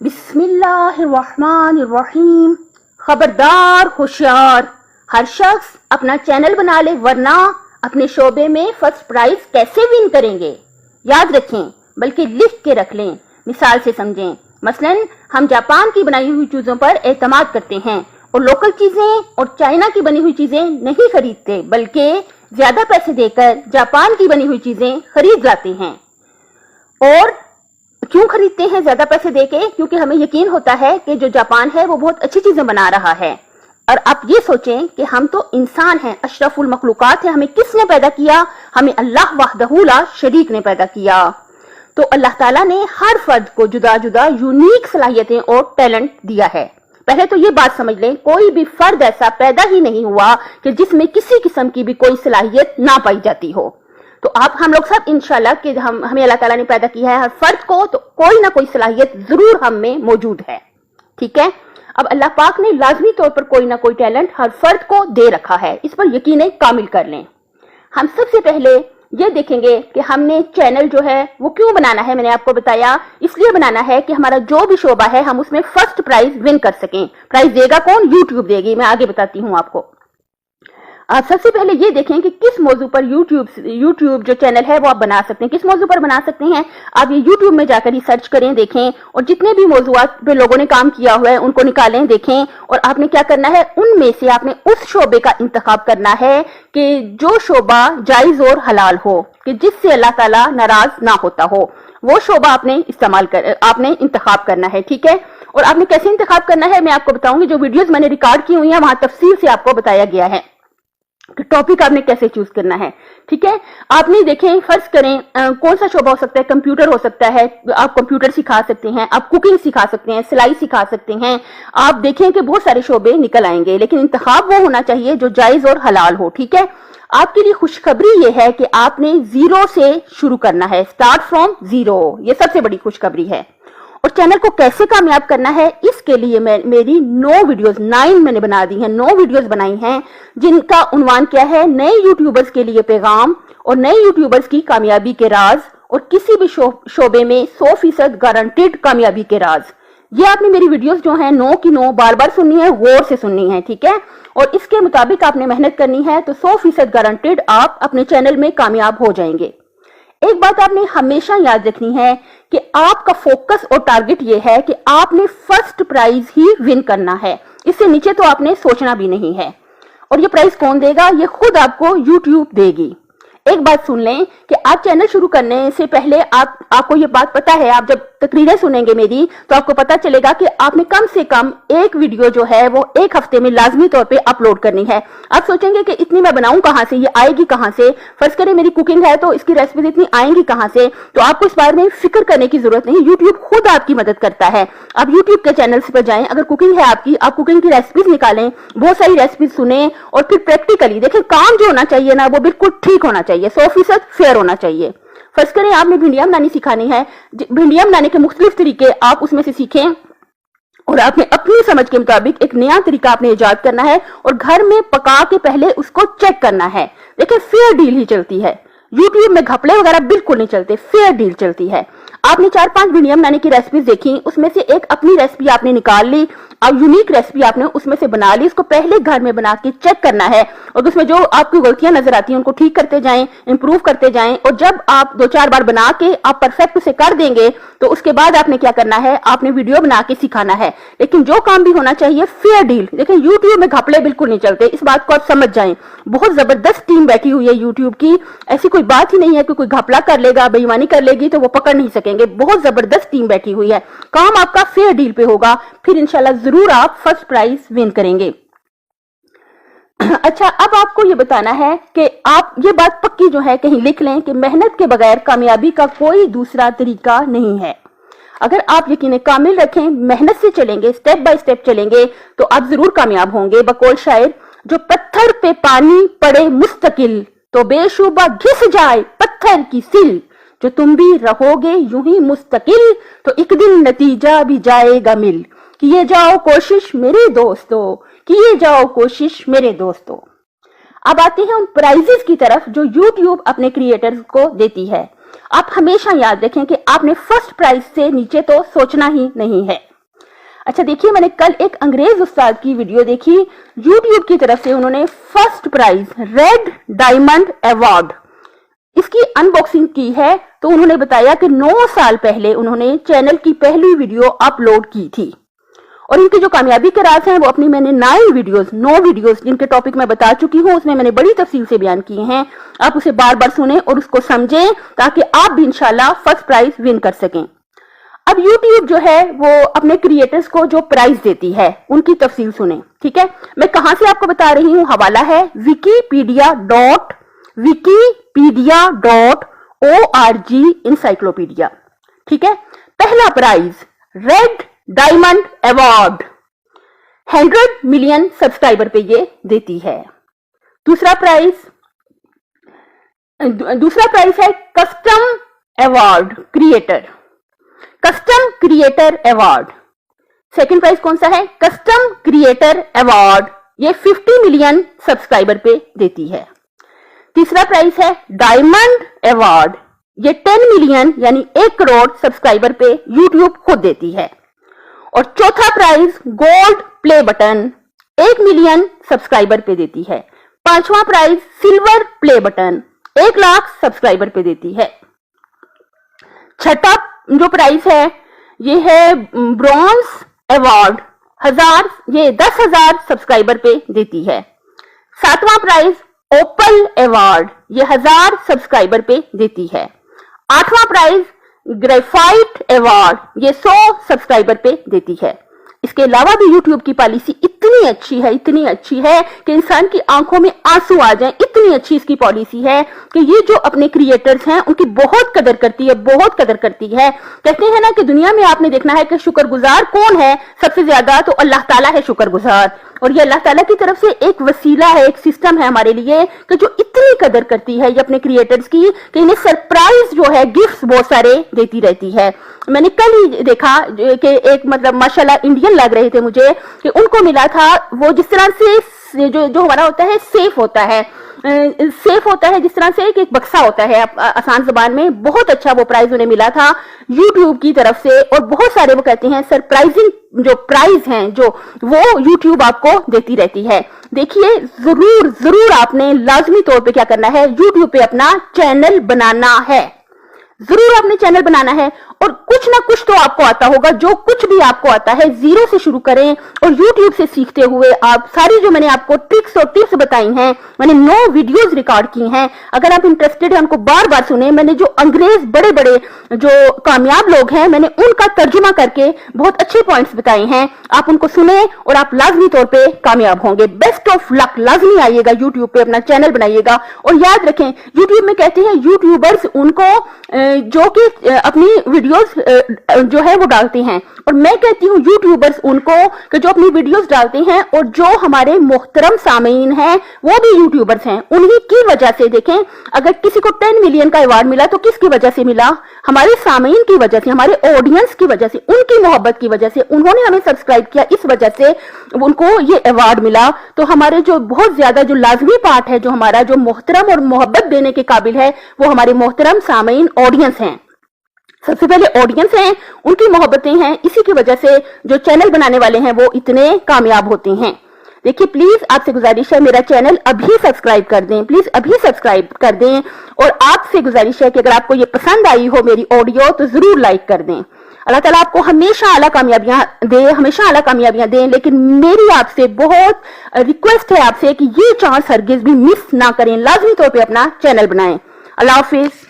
बिस्मिल्लाहिर्रहमानिर्रहीम। खबरदार होशियार, हर शख्स अपना चैनल बना ले वरना अपने शोबे में फर्स्ट प्राइज कैसे विन करेंगे। याद रखें बल्कि लिख के रख लें, मिसाल से समझें। मसलन हम जापान की बनाई हुई चीजों पर एतमाद करते हैं और लोकल चीजें और चाइना की बनी हुई चीजें नहीं खरीदते, बल्कि ज्यादा पैसे देकर जापान की बनी हुई चीजें खरीद लाते हैं। और क्यों खरीदते हैं ज्यादा पैसे देके? क्योंकि हमें यकीन होता है कि जो जापान है वो बहुत अच्छी चीजें बना रहा है। और आप ये सोचें कि हम तो इंसान हैं, अशरफुल मखलूकात हैं। हमें किसने पैदा किया? हमें अल्लाह वहदहू ला शरीक ने पैदा किया। तो अल्लाह ताला ने हर फर्द को जुदा जुदा यूनिक सलाहियतें और टैलेंट दिया है। पहले तो ये बात समझ लें, कोई भी फर्द ऐसा पैदा ही नहीं हुआ कि जिसमें किसी किस्म की भी कोई सलाहियत ना पाई जाती हो। तो हम लोग सब इंशाल्लाह कि हमें अल्लाह ताला ने पैदा किया है हर फर्द को, तो कोई ना कोई सलाहियत जरूर हम में मौजूद है। ठीक है, अब अल्लाह पाक ने लाजमी तौर पर कोई ना कोई टैलेंट हर फर्द को दे रखा है, इस पर यकीन कामिल कर लें। हम सबसे पहले ये देखेंगे कि हमने चैनल जो है वो क्यों बनाना है। मैंने आपको बताया इसलिए बनाना है कि हमारा जो भी शोबा है हम उसमें फर्स्ट प्राइज विन कर सकें। प्राइज देगा कौन? यूट्यूब देगी। मैं आगे बताती हूँ आपको। आप सबसे पहले ये देखें कि किस मौजू पर यूट्यूब जो चैनल है वो आप बना सकते हैं। किस मौजू पर बना सकते हैं? आप ये यूट्यूब में जाकर ही सर्च करें, देखें और जितने भी मौजूआत पे लोगों ने काम किया हुआ है उनको निकालें, देखें। और आपने क्या करना है, उनमें से आपने उस शोबे का इंतखाब करना है कि जो शोबा जायज और हलाल हो, कि जिससे अल्लाह ताला नाराज ना होता हो, वो शोबा आपने आपने इंतखाब करना है। ठीक है, और आपने कैसे इंतखाब करना है मैं आपको बताऊंगी। जो वीडियोस मैंने रिकॉर्ड की हुई है वहां तफसील से आपको बताया गया है कि टॉपिक आपने कैसे चूज करना है। ठीक है, आपने देखें, फर्ज करें कौन सा शोबा हो सकता है? कंप्यूटर हो सकता है, आप कंप्यूटर सिखा सकते हैं, आप कुकिंग सिखा सकते हैं, सिलाई सिखा सकते हैं। आप देखें कि बहुत सारे शोबे निकल आएंगे, लेकिन इंतखाब वो होना चाहिए जो जायज और हलाल हो। ठीक है, आपके लिए खुशखबरी ये है कि आपने जीरो से शुरू करना है, स्टार्ट फ्रॉम जीरो। ये सबसे बड़ी खुशखबरी है। और चैनल को कैसे कामयाब करना है इसके लिए मेरी 9 वीडियोस 9 मैंने बना दी हैं, 9 वीडियोस बनाई हैं जिनका उन्वान क्या है, नए यूट्यूबर्स के लिए पैगाम और नए यूट्यूबर्स की कामयाबी के राज और किसी भी शोबे में 100% गारंटेड कामयाबी के राज। ये आपने मेरी वीडियोस जो हैं 9 की 9 बार बार सुननी है, गौर से सुननी है। ठीक है, और इसके मुताबिक आपने मेहनत करनी है तो 100% गारंटेड आप अपने चैनल में कामयाब हो जाएंगे। एक बात आपने हमेशा याद रखनी है कि आपका फोकस और टारगेट ये है कि आपने फर्स्ट प्राइज ही विन करना है। इससे नीचे तो आपने सोचना भी नहीं है। और ये प्राइज कौन देगा? ये खुद आपको यूट्यूब देगी। एक बात सुन लें कि आप चैनल शुरू करने से पहले आपको ये बात पता है, आप जब तकरीरें सुनेंगे मेरी तो आपको पता चलेगा कि आपने कम से कम एक वीडियो जो है वो एक हफ्ते में लाजमी तौर पे अपलोड करनी है। आप सोचेंगे कि इतनी मैं बनाऊं कहां से, ये आएगी कहां से? फर्ज करें मेरी कुकिंग है तो इसकी रेसिपीज इतनी आएंगी कहां से? तो आपको इस बारे में फिक्र करने की जरूरत नहीं, यूट्यूब खुद आपकी मदद करता है। आप यूट्यूब के चैनल पर जाएं, अगर कुकिंग है आपकी, आप कुकिंग की रेसिपीज निकालें, बहुत सारी रेसिपीज सुने और फिर प्रैक्टिकली देखें। काम जो होना चाहिए ना वो बिल्कुल ठीक होना चाहिए, 100% फेयर होना चाहिए। फर्ज करें आपने भिंडियां बनानी सिखानी है, भिंडियां बनाने के मुख्तलिफ तरीके आप उसमें से सीखें और आपने अपनी समझ के मुताबिक एक नया तरीका आपने इजाद करना है और घर में पका के पहले उसको चेक करना है। देखिए फेयर डील ही चलती है, यूट्यूब में घपले वगैरह बिल्कुल नहीं चलते, फेयर डील चलती है। आपने 4-5 भिंडियां बनाने की रेसिपीज देखी, उसमें से एक अपनी रेसिपी आपने निकाल ली और यूनिक रेसिपी आपने उसमें से बना ली। इसको पहले घर में बना के चेक करना है और उसमें जो आपकी गलतियां नजर आती हैं उनको ठीक करते जाएं, इंप्रूव करते जाएं। और जब आप 2-4 बार बना के आप परफेक्ट उसे कर देंगे तो उसके बाद आपने क्या करना है, आपने वीडियो बना के सिखाना है। लेकिन जो काम भी होना चाहिए फेयर डील। देखिए यूट्यूब में घपले बिल्कुल नहीं चलते, इस बात को आप समझ जाएं। बहुत जबरदस्त टीम बैठी हुई है यूट्यूब की, ऐसी कोई बात ही नहीं है कि कोई घपला कर लेगा, बेईमानी कर लेगी तो वो पकड़ नहीं सकेंगे। बहुत जबरदस्त टीम बैठी हुई है, काम आपका फेयर डील पे होगा, फिर इंशाल्लाह जरूर आप फर्स्ट प्राइज विन करेंगे। अच्छा, अब आपको ये बताना है कि आप ये बात पक्की जो है कहीं लिख लें कि मेहनत के बगैर कामयाबी का कोई दूसरा तरीका नहीं है। अगर आप यकीन कामिल रखें, मेहनत से चलेंगे, स्टेप बाय स्टेप चलेंगे तो आप जरूर कामयाब होंगे। बकौल शायर, जो पत्थर पे पानी पड़े मुस्तकिल तो बेशुबा घिस जाए पत्थर की सिल। जो तुम भी रहोगे यूं ही मुस्तकिल तो एक दिन नतीजा भी जाएगा मिल। किए जाओ कोशिश मेरे दोस्तों, किए जाओ कोशिश मेरे दोस्तों। अब आते हैं उन प्राइजेस की तरफ जो YouTube अपने क्रिएटर्स को देती है। آپ ہمیشہ یاد رکھیں کہ آپ نے فرسٹ پرائز سے نیچے تو سوچنا ہی نہیں ہے. اچھا دیکھیے، میں نے کل ایک انگریز استاد کی ویڈیو دیکھی یوٹیوب کی طرف سے. انہوں نے first prize red diamond award اس کی ان باکسنگ کی ہے. تو انہوں نے بتایا کہ 9 سال پہلے انہوں نے چینل کی پہلی ویڈیو اپلوڈ کی تھی اور ان کی جو کامیابی کے راز ہیں وہ اپنی میں نے 9 ویڈیوز جن کے ٹاپک میں بتا چکی ہوں اس میں نے بڑی تفصیل سے بیان کیے ہیں. آپ اسے بار بار سنیں اور اس کو سمجھیں تاکہ آپ بھی انشاءاللہ فرسٹ پرائز ون کر سکیں. اب یوٹیوب جو ہے وہ اپنے کریٹرز کو جو پرائز دیتی ہے ان کی تفصیل سنیں. ٹھیک ہے، میں کہاں سے آپ کو بتا رہی ہوں، حوالہ ہے wikipedia.org انسائکلوپیڈیا. ٹھیک ہے، پہلا prize red diamond award 100 million subscriber پہ یہ دیتی ہے. دوسرا پرائز ہے custom award creator award. Second prize کون سا ہے؟ کسٹم کریٹر ایوارڈ، یہ 50 ملین سبسکرائبر پہ دیتی ہے. تیسرا پرائز ہے ڈائمنڈ ایوارڈ، یہ 10 ملین یعنی 1 کروڑ سبسکرائبر پہ یوٹیوب خود دیتی ہے. اور چوتھا price gold play button 1 million subscriber پہ دیتی ہے. پانچواں price silver play button 1 lakh subscriber پہ دیتی ہے. چھٹا جو پرائز ہے یہ ہے برونز ایوارڈ 10,000 سبسکرائبر پہ دیتی ہے. ساتواں پرائز اوپل ایوارڈ، یہ 1000 سبسکرائبر پہ دیتی ہے. آٹھواں پرائز گریفائٹ ایوارڈ، یہ 100 سبسکرائبر پہ دیتی ہے. اس کے علاوہ بھی یوٹیوب کی پالیسی اتنی اچھی ہے کہ انسان کی آنکھوں میں آنسو آ جائیں. اتنی اچھی اس کی پالیسی ہے کہ یہ جو اپنے کریٹرز ہیں ان کی بہت قدر کرتی ہے. کہتے ہیں نا کہ دنیا میں آپ نے دیکھنا ہے کہ شکر گزار کون ہے سب سے زیادہ، تو اللہ تعالیٰ ہے شکر گزار. اور یہ اللہ تعالیٰ کی طرف سے ایک وسیلہ ہے، ایک سسٹم ہے ہمارے لیے کہ جو اتنی قدر کرتی ہے یہ اپنے کریٹرز کی کہ انہیں سرپرائز جو ہے گفٹس بہت سارے دیتی رہتی ہے. میں نے کل ہی دیکھا کہ ایک ماشاءاللہ انڈین لگ رہے تھے مجھے کہ ان کو ملا تھا وہ جس طرح سے جو ہمارا ہوتا ہے سیف ہوتا ہے جس طرح سے ایک بکسا ہوتا ہے آسان زبان میں. بہت اچھا وہ پرائز انہیں ملا تھا یوٹیوب کی طرف سے. اور بہت سارے وہ کہتے ہیں سرپرائزنگ جو پرائز ہیں جو وہ یوٹیوب آپ کو دیتی رہتی ہے. دیکھیے ضرور آپ نے لازمی طور پہ کیا کرنا ہے، یوٹیوب پہ اپنا چینل بنانا ہے. ضرور آپ نے چینل بنانا ہے اور کچھ نہ کچھ تو آپ کو آتا ہوگا. جو کچھ بھی آپ کو آتا ہے زیرو سے شروع کریں اور یوٹیوب سے سیکھتے ہوئے آپ ساری جو میں نے آپ کو ٹرکس اور ٹپس بتائی ہیں، میں نے 9 ویڈیوز ریکارڈ کی ہیں. اگر آپ انٹرسٹڈ ہیں ان کو بار بار سنیں. میں نے جو انگریز بڑے جو کامیاب لوگ ہیں میں نے ان کا ترجمہ کر کے بہت اچھے پوائنٹس بتائے ہیں. آپ ان کو سنیں اور آپ لازمی طور پہ کامیاب ہوں گے. بیسٹ آف لک، لازمی آئیے گا یوٹیوب پہ، اپنا چینل بنائیے گا. اور یاد رکھیں یوٹیوب میں کہتے ہیں یوٹیوبرز ان کو جو کہ اپنی ویڈیوز جو ہے وہ ڈالتے ہیں، اور میں کہتی ہوں یوٹیوبرز ان کو کہ جو اپنی ویڈیوز ڈالتے ہیں. اور جو ہمارے محترم سامعین ہیں وہ بھی یوٹیوبرز ہیں. انہی کی وجہ سے دیکھیں اگر کسی کو 10 ملین کا ایوارڈ ملا تو کس کی وجہ سے ملا؟ ہمارے سامعین کی وجہ سے، ہمارے آڈینس کی وجہ سے، ان کی محبت کی وجہ سے. انہوں نے ہمیں سبسکرائب کیا، اس وجہ سے ان کو یہ ایوارڈ ملا. تو ہمارے جو بہت زیادہ جو لازمی پارٹ ہے، جو ہمارا جو محترم اور محبت دینے کے قابل ہے، وہ ہمارے محترم سامعین آڈینس ہیں. سب سے پہلے آڈینس ہیں، ان کی محبتیں ہیں. اسی کی وجہ سے جو چینل بنانے والے ہیں وہ اتنے کامیاب ہوتے ہیں. دیکھیے پلیز آپ سے گزارش ہے میرا چینل ابھی سبسکرائب کر دیں، پلیز ابھی سبسکرائب کر دیں. اور آپ سے گزارش ہے کہ اگر آپ کو یہ پسند آئی ہو میری آڈیو تو ضرور لائک کر دیں. اللہ تعالیٰ آپ کو ہمیشہ اعلیٰ کامیابیاں دیں. لیکن میری آپ سے بہت ریکویسٹ ہے آپ سے کہ یہ چانس ہرگز بھی مس نہ کریں. لازمی طور پہ اپنا چینل بنائیں. اللہ حافظ.